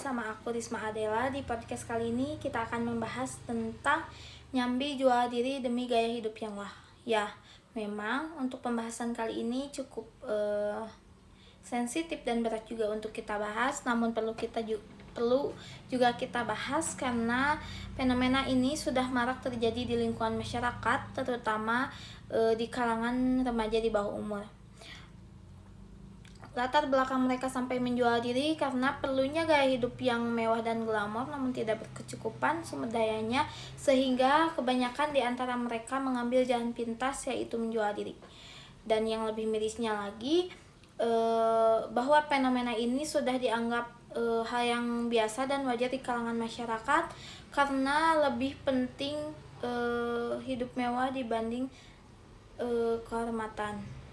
sama aku Risma Adela. Di podcast kali ini kita akan membahas tentang nyambi jual diri demi gaya hidup yang wah. Ya, memang untuk pembahasan kali ini cukup sensitif dan berat juga untuk kita bahas, namun perlu juga kita bahas karena fenomena ini sudah marak terjadi di lingkungan masyarakat, terutama di kalangan remaja di bawah umur. Latar belakang mereka sampai menjual diri karena perlunya gaya hidup yang mewah dan glamor namun tidak berkecukupan sumber dayanya, sehingga kebanyakan di antara mereka mengambil jalan pintas, yaitu menjual diri. Dan yang lebih mirisnya lagi, bahwa fenomena ini sudah dianggap hal yang biasa dan wajar di kalangan masyarakat karena lebih penting hidup mewah dibanding kehormatan.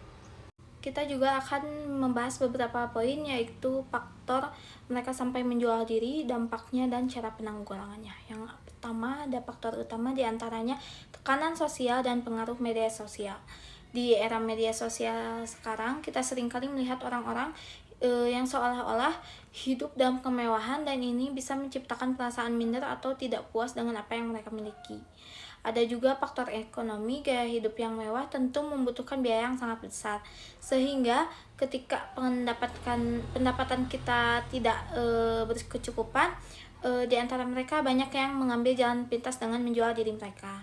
Kita juga akan membahas beberapa poin, yaitu faktor mereka sampai menjual diri, dampaknya, dan cara penanggulangannya. Yang pertama, ada faktor utama diantaranya tekanan sosial dan pengaruh media sosial. Di era media sosial sekarang, kita seringkali melihat orang-orang yang seolah-olah hidup dalam kemewahan, dan ini bisa menciptakan perasaan minder atau tidak puas dengan apa yang mereka miliki. Ada juga faktor ekonomi. Gaya hidup yang mewah tentu membutuhkan biaya yang sangat besar, sehingga ketika pendapatan kita tidak berkecukupan, di antara mereka banyak yang mengambil jalan pintas dengan menjual diri mereka.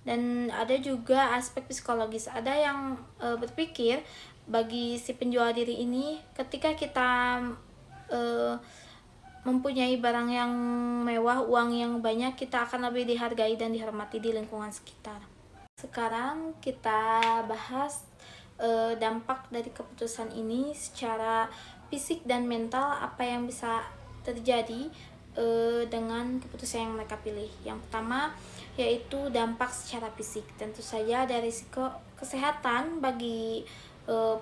Dan ada juga aspek psikologis. Ada yang berpikir bagi si penjual diri ini, ketika kita mempunyai barang yang mewah, uang yang banyak, kita akan lebih dihargai dan dihormati di lingkungan sekitar. Sekarang kita bahas dampak dari keputusan ini secara fisik dan mental, apa yang bisa terjadi dengan keputusan yang mereka pilih. Yang pertama yaitu dampak secara fisik. Tentu saja ada risiko kesehatan bagi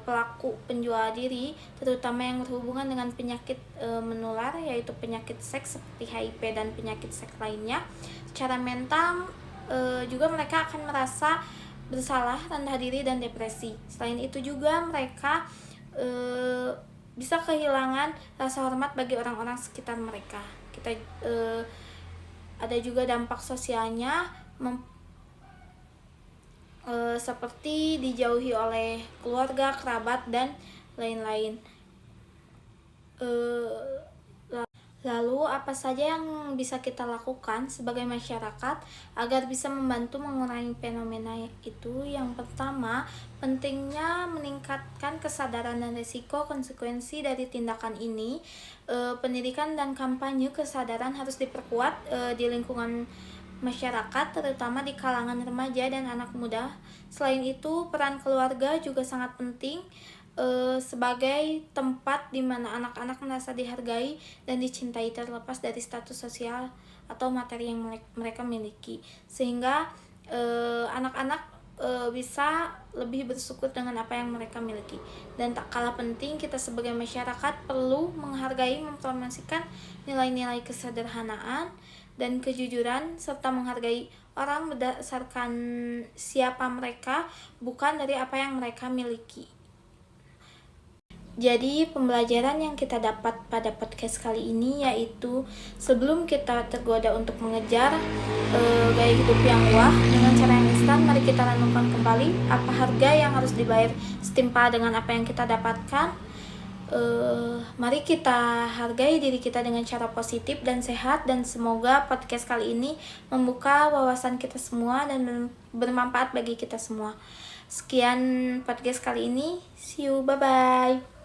pelaku penjual diri, terutama yang berhubungan dengan penyakit menular, yaitu penyakit seks seperti HIV dan penyakit seks lainnya. Secara mental juga mereka akan merasa bersalah, rendah diri, dan depresi. Selain itu juga mereka bisa kehilangan rasa hormat bagi orang-orang sekitar mereka. Ada juga dampak sosialnya, seperti dijauhi oleh keluarga, kerabat, dan lain-lain. Lalu apa saja yang bisa kita lakukan sebagai masyarakat agar bisa membantu mengurangi fenomena itu? Yang pertama, pentingnya meningkatkan kesadaran dan risiko konsekuensi dari tindakan ini. Pendidikan dan kampanye kesadaran harus diperkuat di lingkungan masyarakat, terutama di kalangan remaja dan anak muda. Selain itu, peran keluarga juga sangat penting sebagai tempat di mana anak-anak merasa dihargai dan dicintai, terlepas dari status sosial atau materi yang mereka miliki, sehingga anak-anak bisa lebih bersyukur dengan apa yang mereka miliki. Dan tak kalah penting, kita sebagai masyarakat perlu menghargai, mempromosikan nilai-nilai kesederhanaan dan kejujuran, serta menghargai orang berdasarkan siapa mereka, bukan dari apa yang mereka miliki. Jadi pembelajaran yang kita dapat pada podcast kali ini yaitu, sebelum kita tergoda untuk mengejar gaya hidup yang wah dengan cara yang instan, mari kita renungkan kembali apa harga yang harus dibayar setimpal dengan apa yang kita dapatkan. Mari kita hargai diri kita dengan cara positif dan sehat, dan semoga podcast kali ini membuka wawasan kita semua dan bermanfaat bagi kita semua. Sekian podcast kali ini, see you, bye bye.